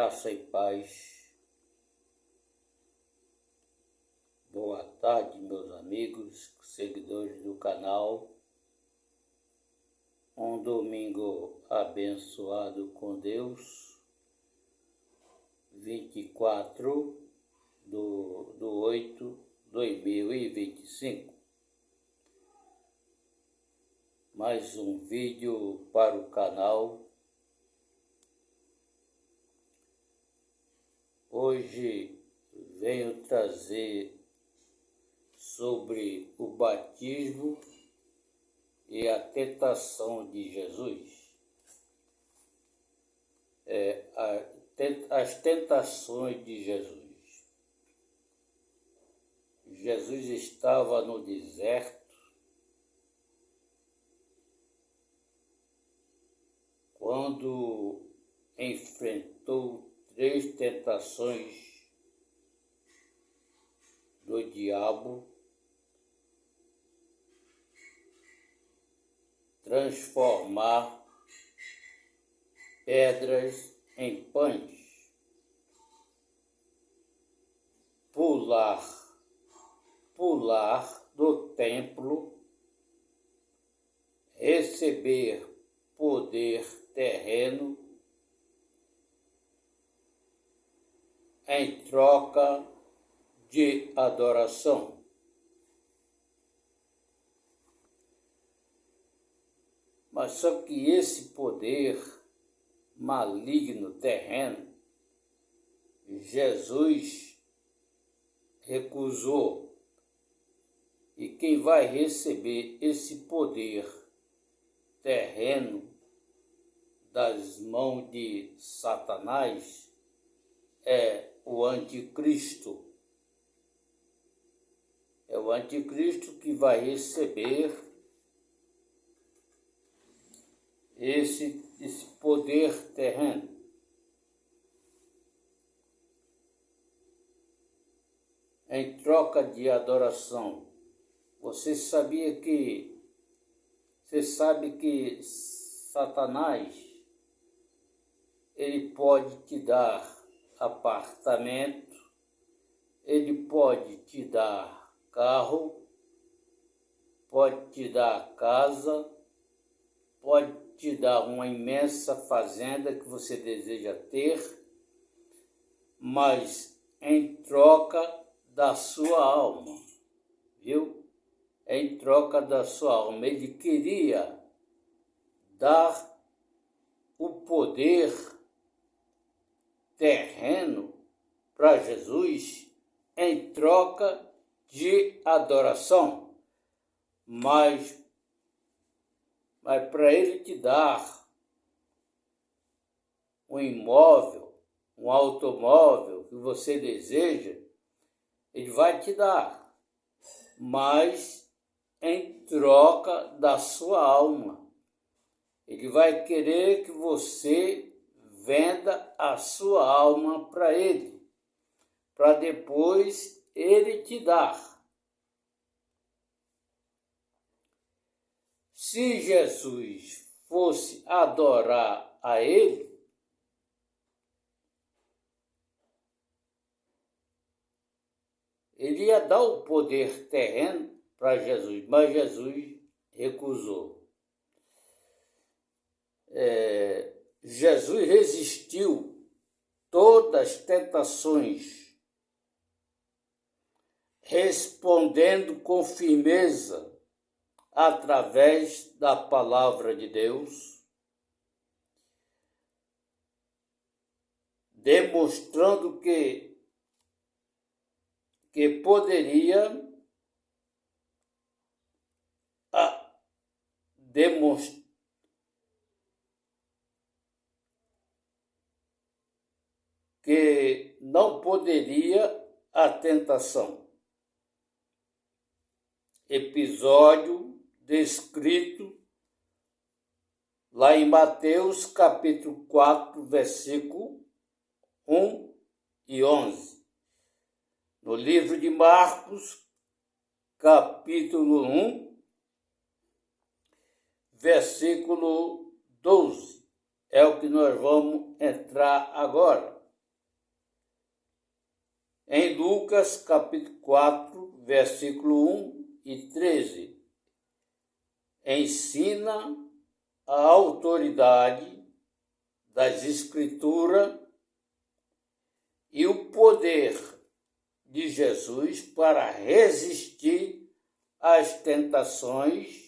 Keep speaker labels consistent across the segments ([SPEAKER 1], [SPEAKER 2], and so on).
[SPEAKER 1] Graça e paz. Boa tarde, meus amigos, seguidores do canal. Um domingo abençoado com Deus, 24 de 8 de 2025. Mais um vídeo para o canal. Hoje venho trazer sobre o batismo e a tentação de Jesus. As tentações de Jesus. Jesus estava no deserto quando enfrentou 3 tentações do diabo: transformar pedras em pães, pular do templo, receber poder terreno em troca de adoração. Mas só que esse poder maligno terreno, Jesus recusou. E quem vai receber esse poder terreno das mãos de Satanás é o anticristo. É o anticristo que vai receber esse poder terreno. Em troca de adoração. Você sabe que Satanás, ele pode te dar apartamento, ele pode te dar carro, pode te dar casa, pode te dar uma imensa fazenda que você deseja ter, mas em troca da sua alma, viu? Em troca da sua alma. Ele queria dar o poder terreno para Jesus em troca de adoração. Mas para ele te dar um imóvel, um automóvel que você deseja, ele vai te dar, mas em troca da sua alma. Ele vai querer que você venda a sua alma para ele, para depois ele te dar. Se Jesus fosse adorar a ele, ele ia dar o poder terreno para Jesus, mas Jesus recusou. Jesus resistiu todas as tentações, respondendo com firmeza através da palavra de Deus, demonstrando que poderia demonstrar que não poderia a tentação. Episódio descrito lá em Mateus capítulo 4, versículo 1 e 11. No livro de Marcos, capítulo 1, versículo 12. É o que nós vamos entrar agora. em Lucas capítulo 4, versículo 1 e 13. Ensina a autoridade das Escrituras e o poder de Jesus para resistir às tentações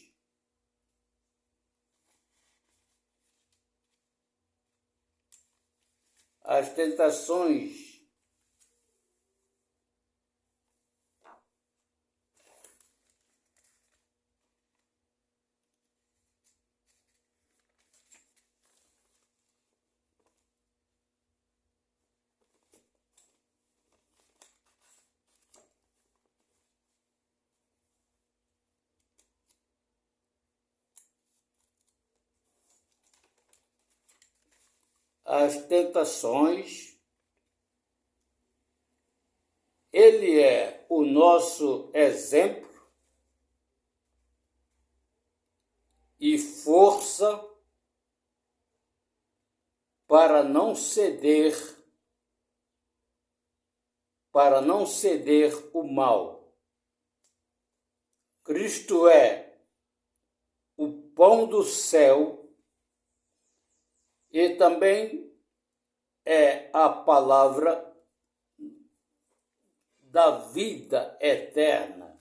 [SPEAKER 1] Ele é o nosso exemplo e força para não ceder o mal. Cristo é o pão do céu e também é a palavra da vida eterna.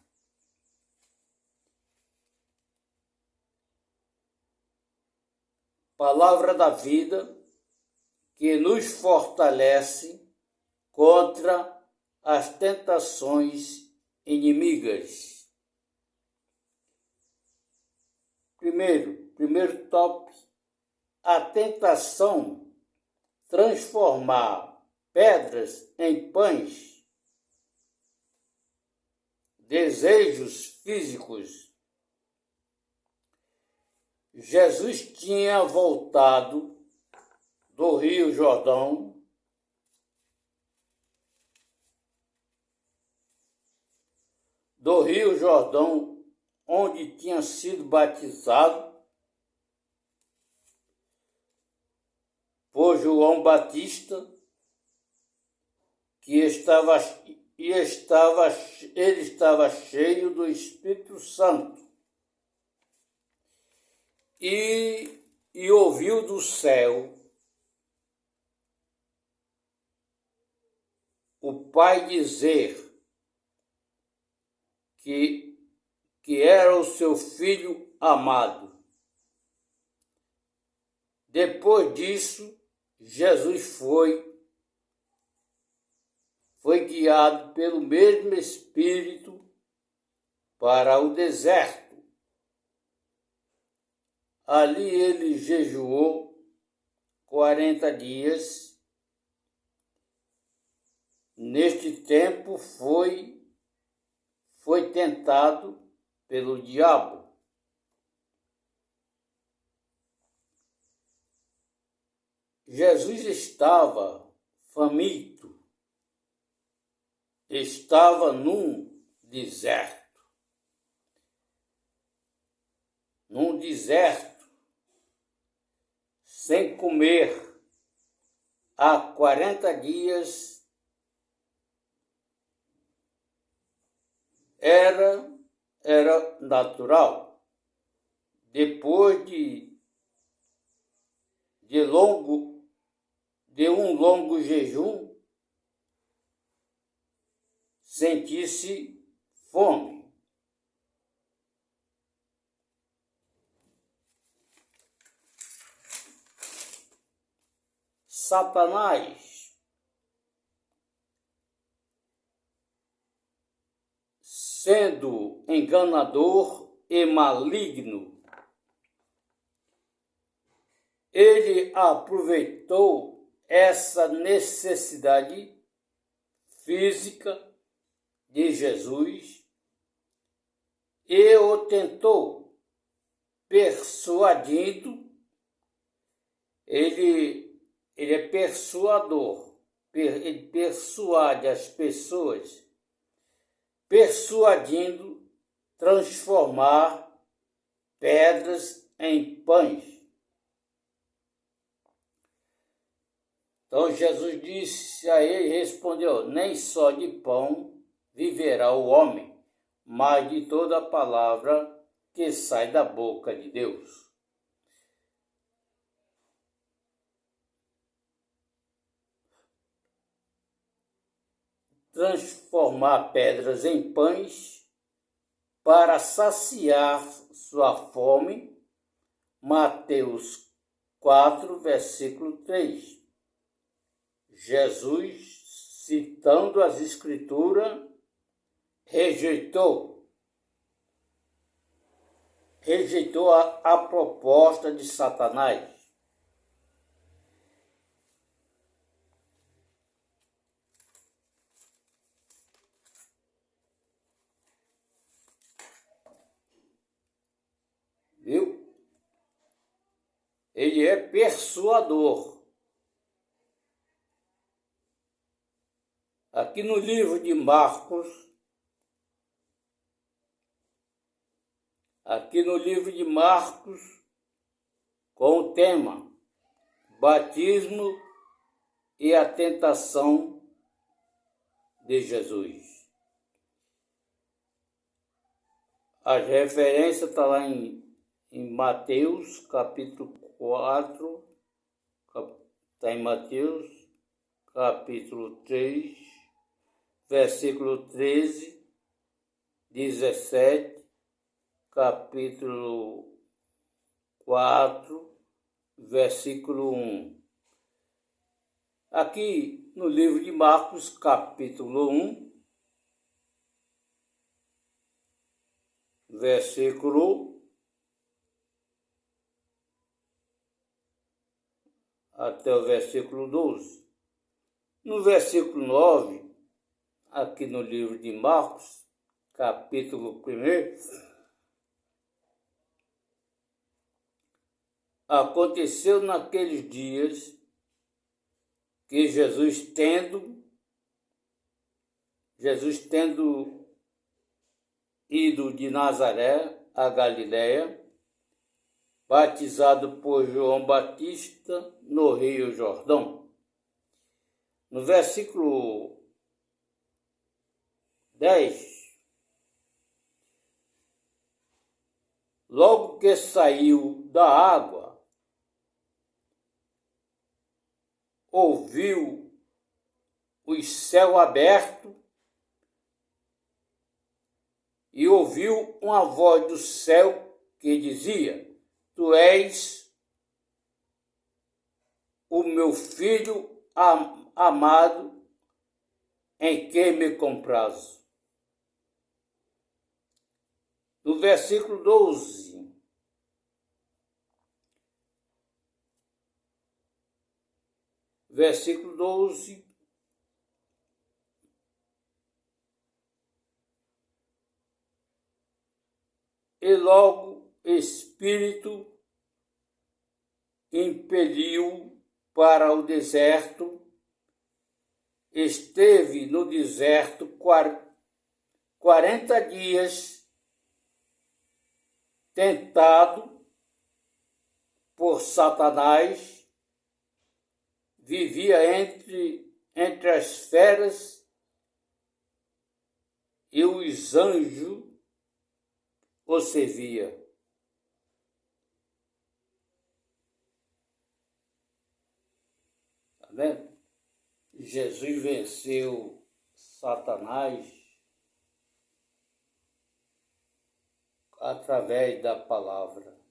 [SPEAKER 1] Palavra da vida que nos fortalece contra as tentações inimigas. Primeiro tópico, a tentação transformar pedras em pães. Desejos físicos. Jesus tinha voltado do Rio Jordão onde tinha sido batizado por João Batista, que ele estava cheio do Espírito Santo e ouviu do céu o Pai dizer que era o seu Filho amado. Depois disso, Jesus foi guiado pelo mesmo Espírito para o deserto. Ali ele jejuou 40 dias. Neste tempo foi tentado pelo diabo. Jesus estava faminto, estava num deserto, sem comer há 40 dias. Era natural. Depois de um longo jejum, sentisse fome. Satanás, sendo enganador e maligno, ele aproveitou essa necessidade física de Jesus e o tentou, persuadindo. Ele é persuador, ele persuade as pessoas, persuadindo transformar pedras em pães. Então Jesus disse a ele, respondeu: nem só de pão viverá o homem, mas de toda a palavra que sai da boca de Deus. Transformar pedras em pães para saciar sua fome. Mateus 4, versículo 3. Jesus, citando as Escrituras, rejeitou a proposta de Satanás. Viu? Ele é persuador. Aqui no livro de Marcos, com o tema Batismo e a tentação de Jesus. A referência está lá em Mateus, capítulo 4, está em Mateus, capítulo 3, versículo 13, 17, capítulo 4, versículo 1. Aqui no livro de Marcos, capítulo 1, versículo até o versículo 12. No versículo 9, aqui no livro de Marcos, capítulo 1, aconteceu naqueles dias que Jesus tendo ido de Nazaré a Galiléia, batizado por João Batista no Rio Jordão. No versículo 10, logo que saiu da água, ouviu o céu aberto e ouviu uma voz do céu que dizia: Tu és o meu filho amado, em quem me comprazo. No versículo 12, e logo Espírito impeliu para o deserto. Esteve no deserto 40 dias, tentado por Satanás, vivia entre as feras, e os anjos o servia. Tá vendo? Jesus venceu Satanás através da palavra.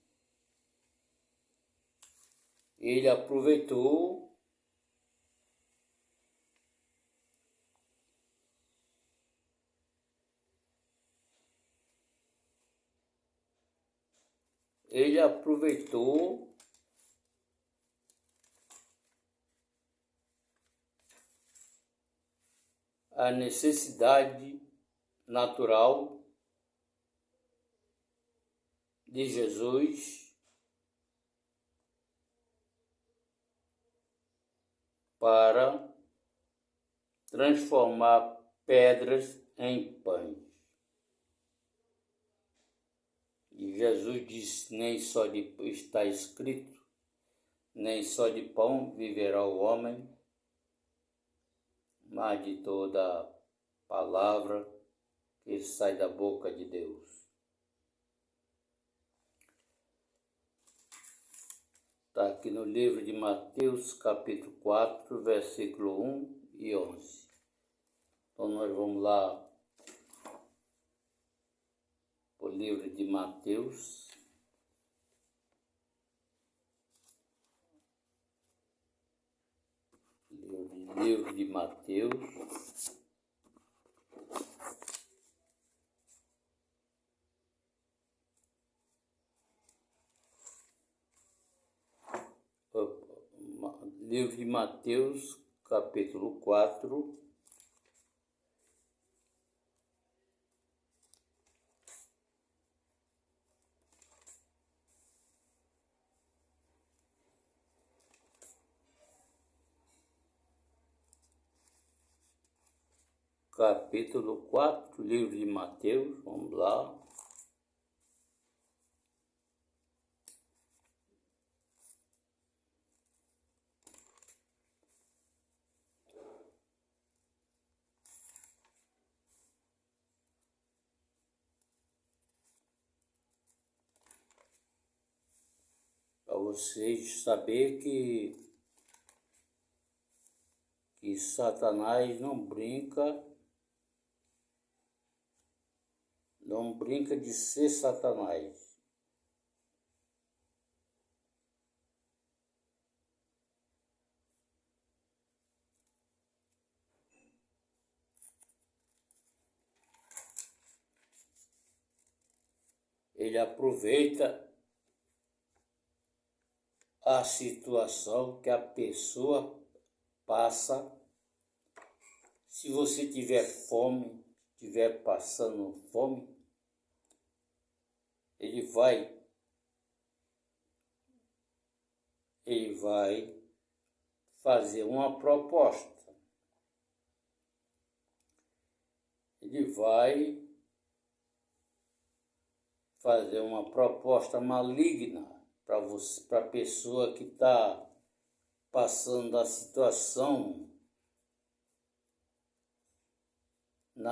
[SPEAKER 1] Ele aproveitou a necessidade natural de Jesus para transformar pedras em pães. E Jesus disse: nem só de está escrito, nem só de pão viverá o homem, mas de toda palavra que sai da boca de Deus. Está aqui no livro de Mateus, capítulo 4, versículo 1 e 11. Então nós vamos lá para o livro de Mateus. Livro de Mateus. Livro de Mateus, capítulo 4. Capítulo 4, livro de Mateus, vamos lá. Para vocês saberem que Satanás não brinca de ser Satanás. Ele aproveita a situação que a pessoa passa. Se você tiver fome, estiver passando fome, ele vai fazer uma proposta. Ele vai fazer uma proposta maligna para você, para a pessoa que está passando na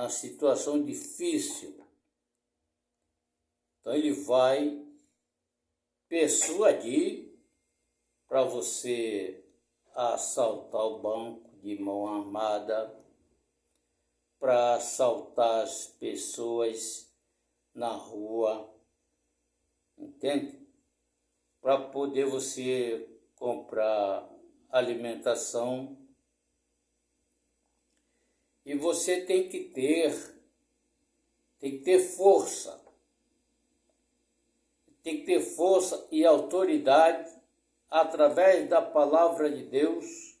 [SPEAKER 1] situação difícil. Então ele vai persuadir para você assaltar o banco de mão armada, para assaltar as pessoas na rua, entende? Para poder você comprar alimentação. E você tem que ter força. Tem que ter força e autoridade através da palavra de Deus.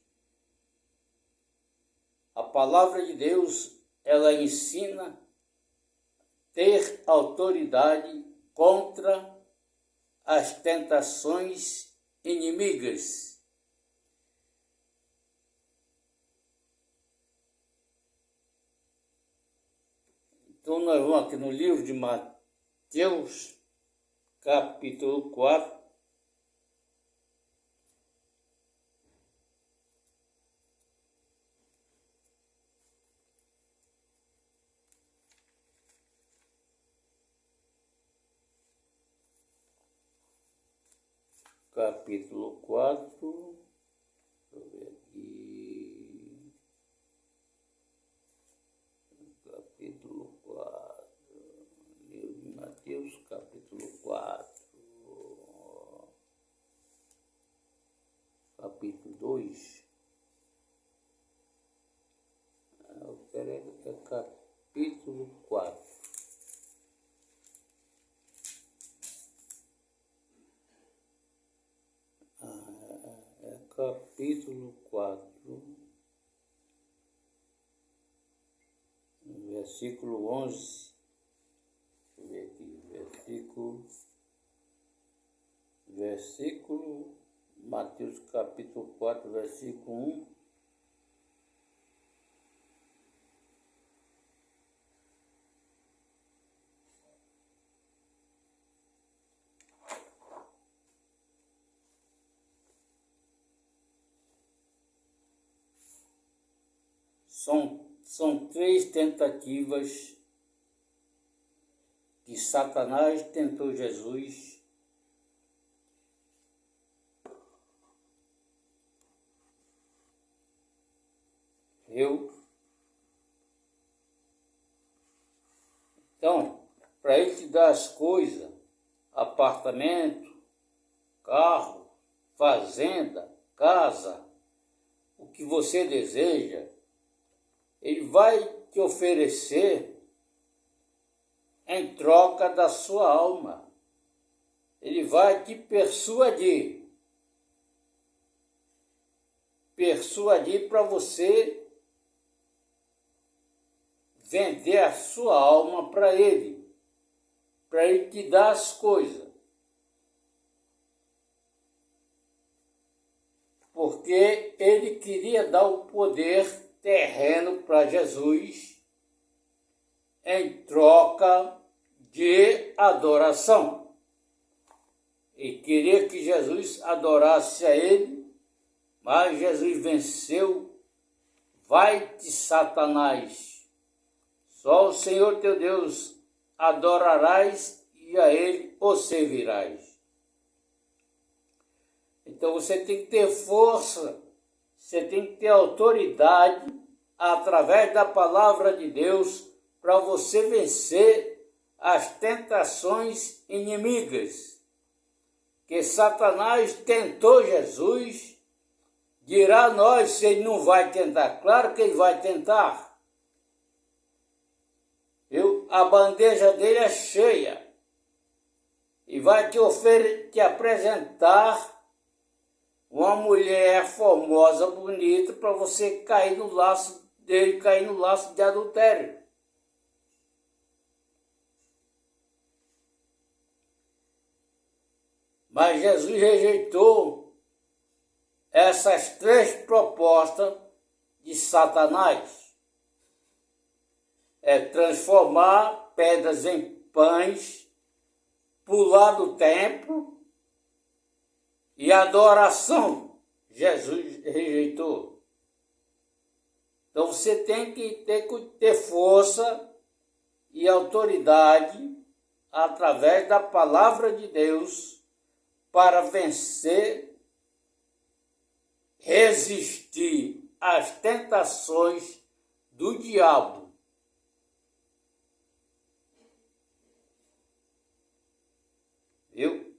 [SPEAKER 1] A palavra de Deus, ela ensina ter autoridade contra as tentações inimigas. Então nós vamos aqui no livro de Mateus, capítulo 4. Capítulo 4, deixa eu ver aqui, capítulo 4, livro de Mateus, capítulo 4, capítulo 2, eu quero é capítulo 4. Capítulo 4, versículo 11, deixa eu ver aqui, versículo, Mateus capítulo 4, versículo 1. São três tentativas que Satanás tentou Jesus. Então, para ele te dar as coisas, apartamento, carro, fazenda, casa, o que você deseja, ele vai te oferecer em troca da sua alma. Ele vai te persuadir para você vender a sua alma para ele te dar as coisas. Porque ele queria dar o poder terreno para Jesus em troca de adoração. E queria que Jesus adorasse a ele, mas Jesus venceu. Vai-te, Satanás, só o Senhor teu Deus adorarás e a ele o servirás. Então você tem que ter força, você tem que ter autoridade através da palavra de Deus para você vencer as tentações inimigas. Que Satanás tentou Jesus, dirá a nós se ele não vai tentar. Claro que ele vai tentar. A bandeja dele é cheia e vai te apresentar uma mulher formosa, bonita, para você cair no laço dele, cair no laço de adultério. Mas Jesus rejeitou essas três propostas de Satanás. É transformar pedras em pães, pular do templo e adoração. Jesus rejeitou. Então você tem que ter força e autoridade através da palavra de Deus para vencer, resistir às tentações do diabo. Viu?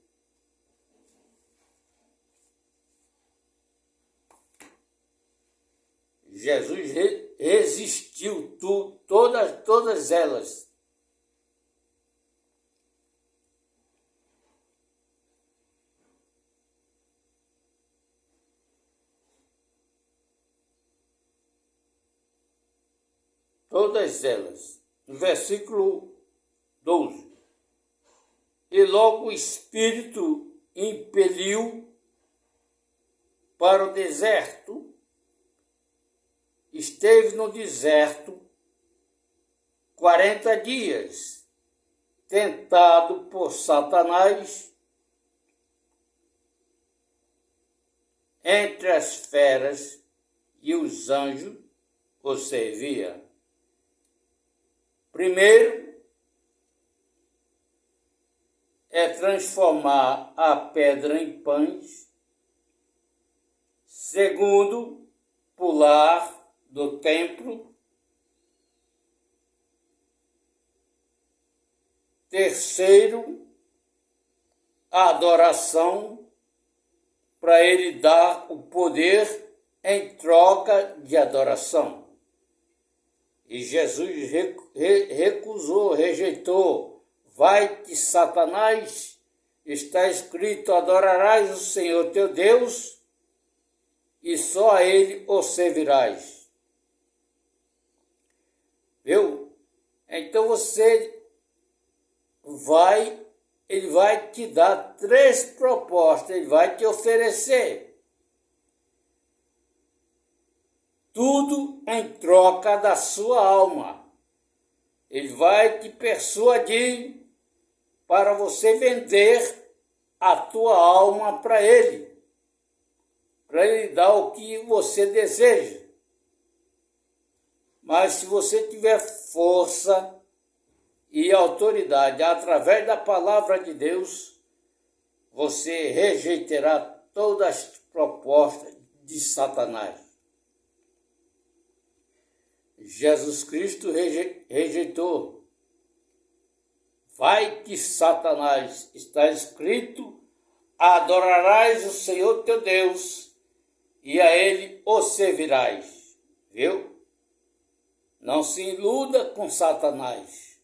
[SPEAKER 1] Jesus resistiu todas elas. Todas elas. No versículo 12. E logo o Espírito impeliu para o deserto. Esteve no deserto 40 dias, tentado por Satanás. Entre as feras e os anjos o servia. Primeiro, é transformar a pedra em pães. Segundo, pular do templo. Terceiro, a adoração, para ele dar o poder em troca de adoração. E Jesus recusou, rejeitou. Vai-te, Satanás, está escrito, adorarás o Senhor teu Deus e só a ele o servirás. Viu? Então ele vai te dar três propostas, ele vai te oferecer. Tudo em troca da sua alma. Ele vai te persuadir para você vender a tua alma para ele dar o que você deseja. Mas se você tiver força e autoridade através da palavra de Deus, você rejeitará todas as propostas de Satanás. Jesus Cristo rejeitou. Vai-te, Satanás, está escrito: adorarás o Senhor teu Deus e a Ele o servirás. Viu? Não se iluda com Satanás.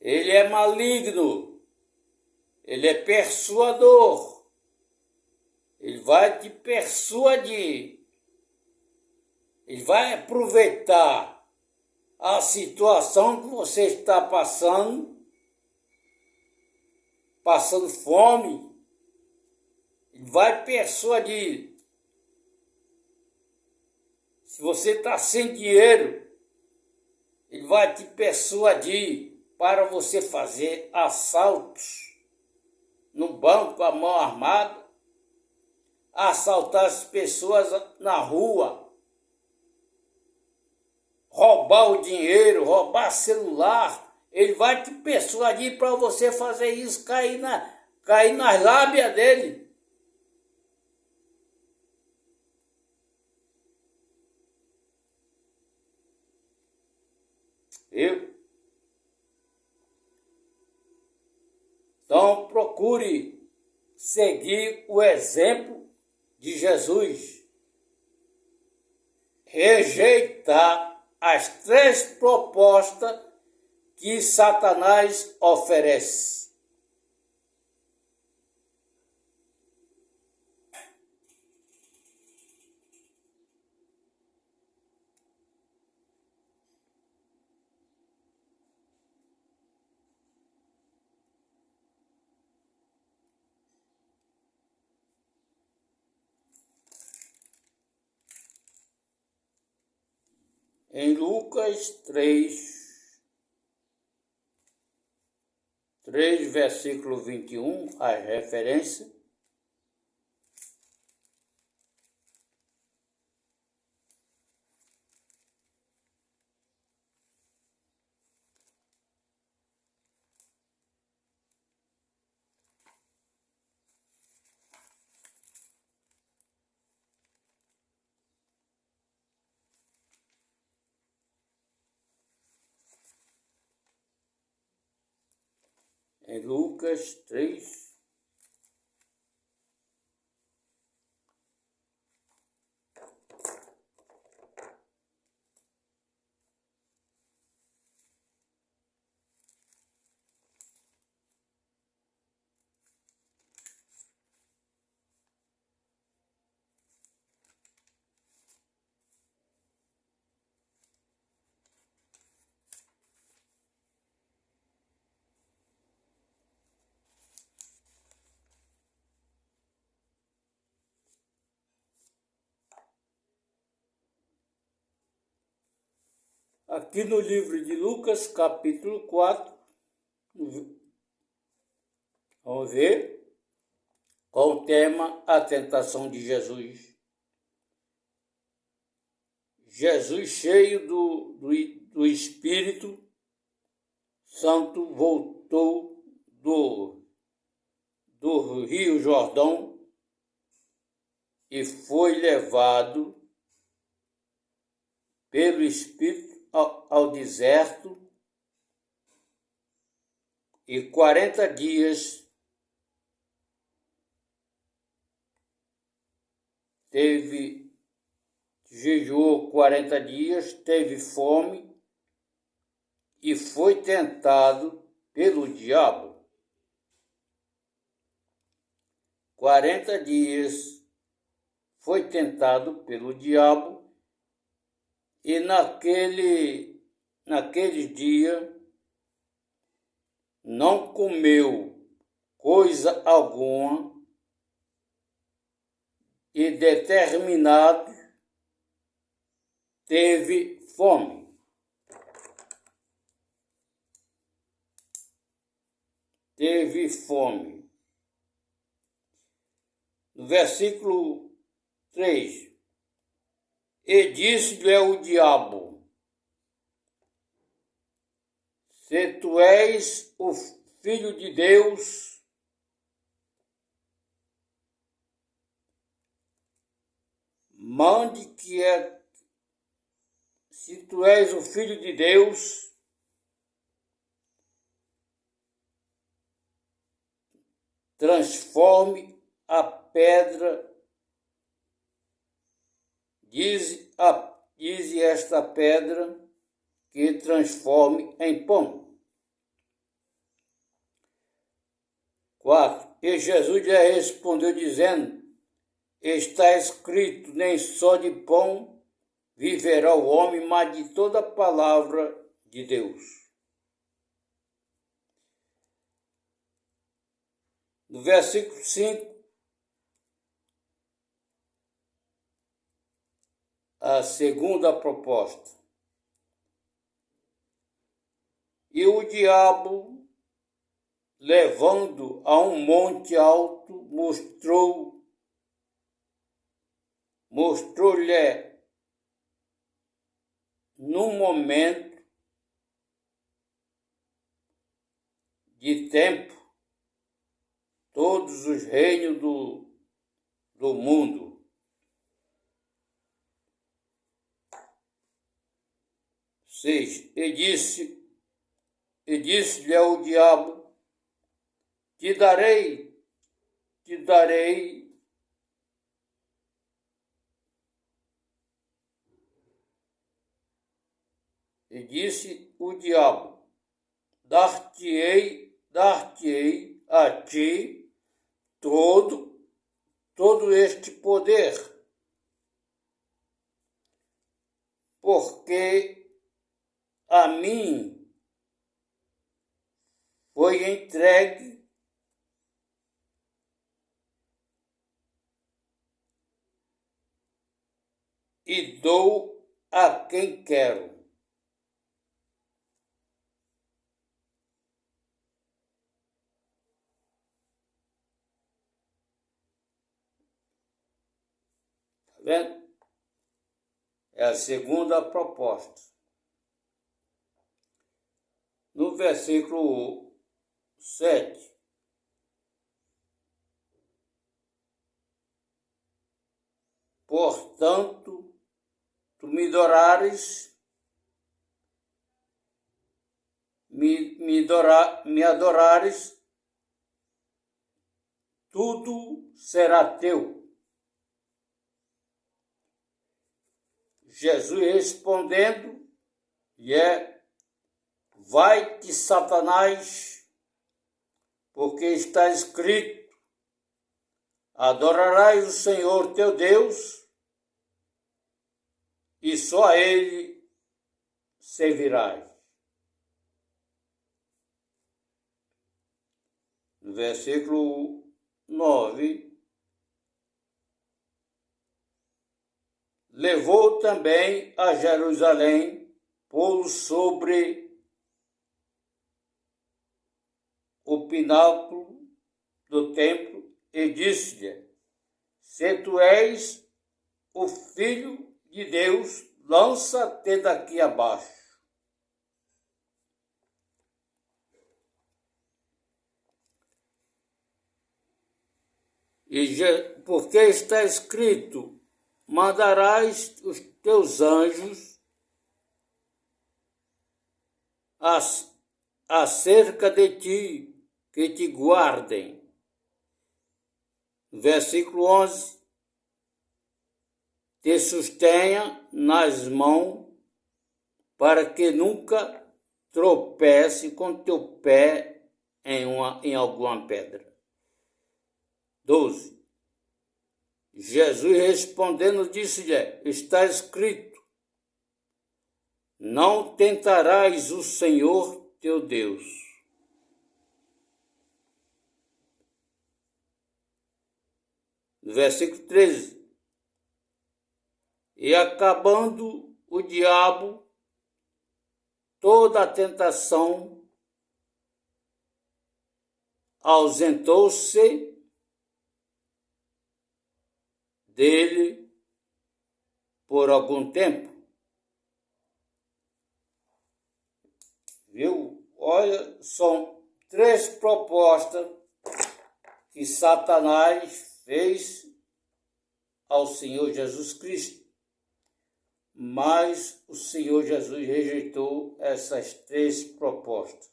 [SPEAKER 1] Ele é maligno. Ele é persuador. Ele vai te persuadir. Ele vai aproveitar a situação que você está passando fome. Ele vai persuadir. Se você está sem dinheiro, ele vai te persuadir para você fazer assaltos no banco à mão armada, assaltar as pessoas na rua, roubar o dinheiro, roubar celular. Ele vai te persuadir para você fazer isso, cair nas lábias dele. Viu? Então procure seguir o exemplo de Jesus. Rejeitar as 3 propostas que Satanás oferece. Em Lucas 3, versículo 21, a referência. Em Lucas 3, aqui no livro de Lucas, capítulo 4, vamos ver, com o tema A Tentação de Jesus. Jesus, cheio do Espírito Santo, voltou do Rio Jordão e foi levado pelo Espírito ao deserto, e 40 dias jejuou 40 dias, teve fome e foi tentado pelo diabo. 40 dias foi tentado pelo diabo, e naquele dia não comeu coisa alguma, e determinado teve fome. Teve fome. No versículo 3, E disse-lhe o diabo: se tu és o Filho de Deus, mande que se tu és o Filho de Deus, transforme a pedra, diz esta pedra, que transforme em pão. 4. E Jesus lhe respondeu, dizendo: está escrito, nem só de pão viverá o homem, mas de toda palavra de Deus. No versículo 5, a segunda proposta. E o diabo, levando a um monte alto, mostrou-lhe num momento de tempo todos os reinos do mundo. 6. E disse-lhe ao diabo: te darei e disse o diabo: dar-te-ei a ti todo este poder, porque a mim foi entregue e dou a quem quero. Tá vendo? É a segunda proposta. No versículo 7. Portanto, tu me adorares, tudo será teu. Jesus respondendo, vai-te, Satanás, porque está escrito: adorarás o Senhor teu Deus e só a Ele servirás. No versículo 9, levou também a Jerusalém, pô-lo sobre o pináculo do templo e disse-lhe: se tu és o Filho de Deus, lança-te daqui abaixo. Porque está escrito: mandarás os teus anjos acerca de ti, que te guardem. Versículo 11. Te sustenha nas mãos, para que nunca tropece com teu pé em alguma pedra. 12. Jesus respondendo disse-lhe: está escrito: não tentarás o Senhor teu Deus. Versículo 13. E acabando o diabo toda a tentação, ausentou-se dele por algum tempo. Viu? Olha, são 3 propostas que Satanás fez ao Senhor Jesus Cristo. Mas o Senhor Jesus rejeitou essas 3 propostas.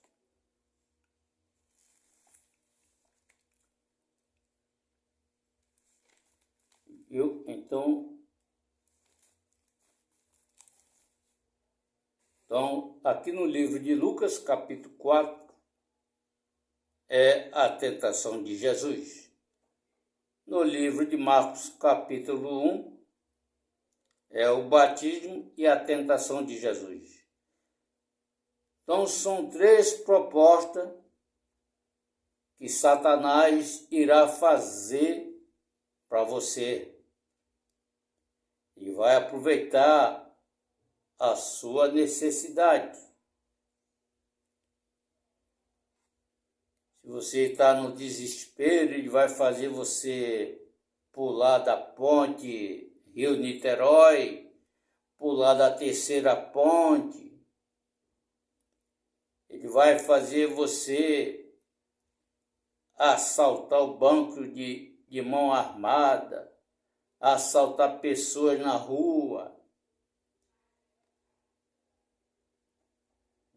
[SPEAKER 1] Viu? Então, aqui no livro de Lucas, capítulo 4, é a tentação de Jesus. No livro de Marcos, capítulo 1, é o batismo e a tentação de Jesus. Então, são 3 propostas que Satanás irá fazer para você. E vai aproveitar a sua necessidade. Se você está no desespero, ele vai fazer você pular da ponte Rio-Niterói, pular da terceira ponte. Ele vai fazer você assaltar o banco de mão armada, assaltar pessoas na rua.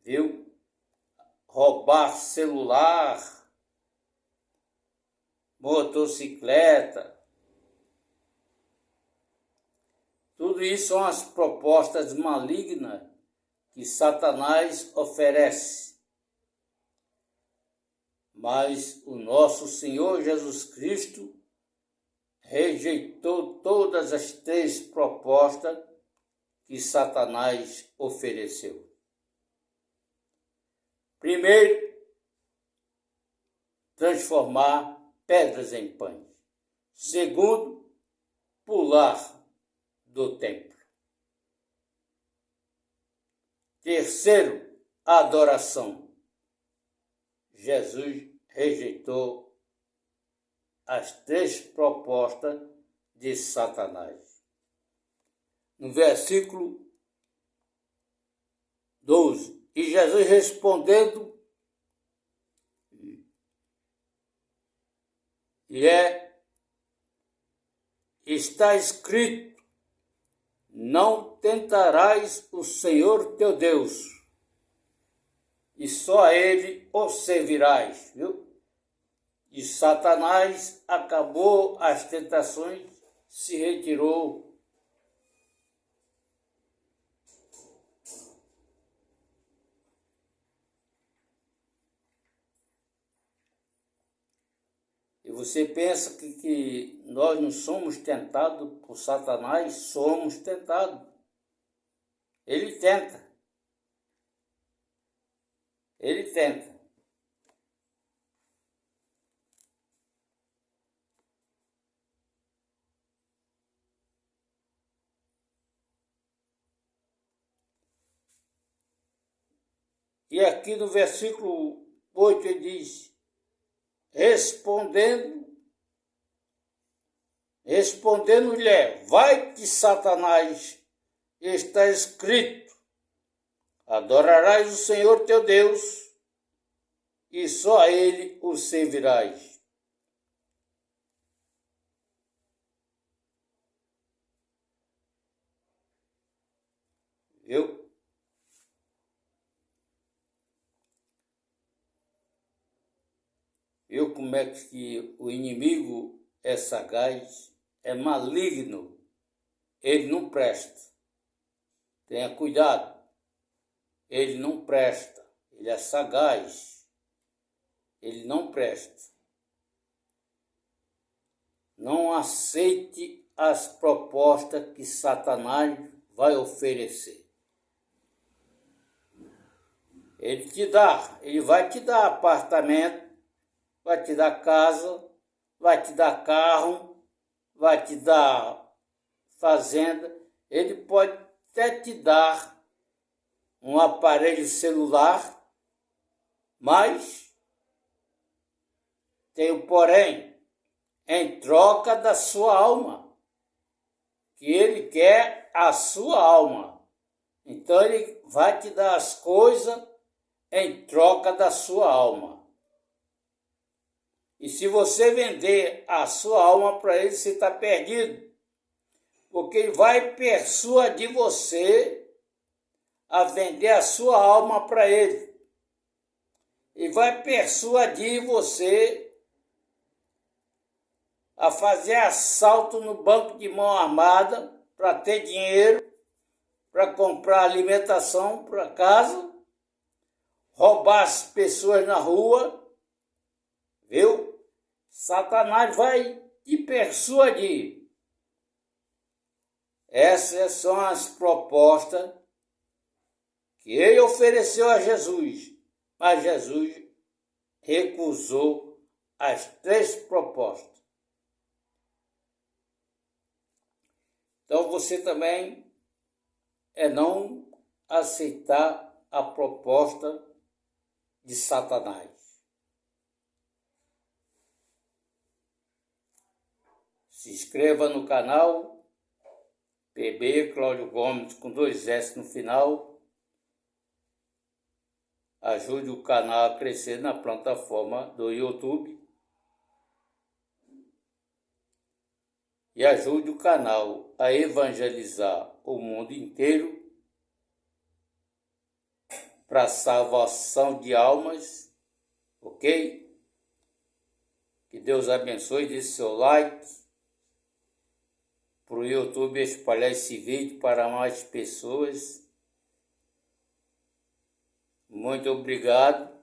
[SPEAKER 1] Viu? Roubar celular, motocicleta. Tudo isso são as propostas malignas que Satanás oferece. Mas o nosso Senhor Jesus Cristo rejeitou todas as 3 propostas que Satanás ofereceu. Primeiro, transformar pedras em pães. Segundo, pular do templo. Terceiro, adoração. Jesus rejeitou as 3 propostas de Satanás. No versículo 12, e Jesus respondendo, está escrito, não tentarás o Senhor teu Deus, e só a Ele o servirás, viu? E Satanás acabou as tentações, se retirou. E você pensa que nós não somos tentados por Satanás? Somos tentados. Ele tenta. Ele tenta. E aqui no versículo 8 ele diz, respondendo-lhe, vai-te, Satanás, está escrito, adorarás o Senhor teu Deus, e só a Ele o servirás. Viu? Viu como é que o inimigo é sagaz, é maligno, ele não presta. Tenha cuidado, ele não presta, ele é sagaz, ele não presta. Não aceite as propostas que Satanás vai oferecer. Ele vai te dar apartamento, vai te dar casa, vai te dar carro, vai te dar fazenda. Ele pode até te dar um aparelho celular, mas tem o porém, em troca da sua alma, que ele quer a sua alma. Então ele vai te dar as coisas em troca da sua alma. E se você vender a sua alma para ele, você está perdido. Porque ele vai persuadir você a vender a sua alma para ele. Ele vai persuadir você a fazer assalto no banco de mão armada para ter dinheiro, para comprar alimentação para casa, roubar as pessoas na rua, viu? Satanás vai te persuadir. Essas são as propostas que ele ofereceu a Jesus, mas Jesus recusou as 3 propostas. Então você também não aceitar a proposta de Satanás. Se inscreva no canal PB Cláudio Gomes com 2 S no final. Ajude o canal a crescer na plataforma do YouTube. E ajude o canal a evangelizar o mundo inteiro para a salvação de almas, ok? Que Deus abençoe, deixe seu like para o YouTube espalhar esse vídeo para mais pessoas. Muito obrigado.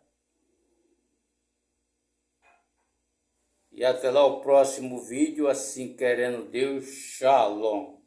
[SPEAKER 1] E até lá o próximo vídeo, assim querendo Deus. Shalom.